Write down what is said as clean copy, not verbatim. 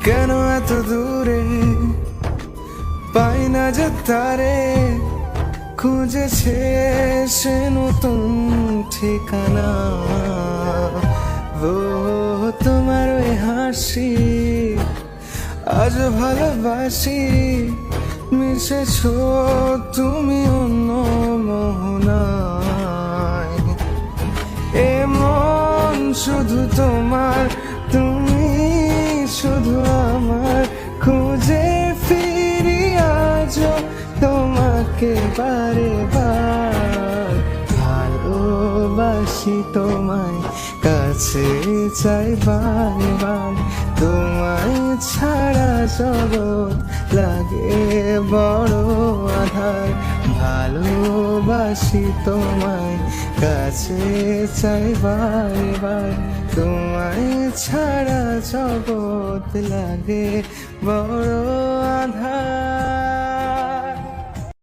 কেন এত দূরে পাই না যে তারে, খুঁজেছে সে নতুন ঠিকানা। ও তোমার ওই হাসি আজ ভালোবাসি, মিশেছ তুমি অন্য মোহনায়। এ মন শুধু তোমার, তুমি শুধু আমার, খুঁজে ফিরি আজ তোমাকে বারে বার। ভালোবাসি তোমায়, কাছে চাই বারবার, তোমায় ছাড়া জগৎ লাগে বড় আধার। ভালোবাসি তোমায়, কাছে চাই বারবার, তোমায় ছাড়া জগৎ লাগে বড়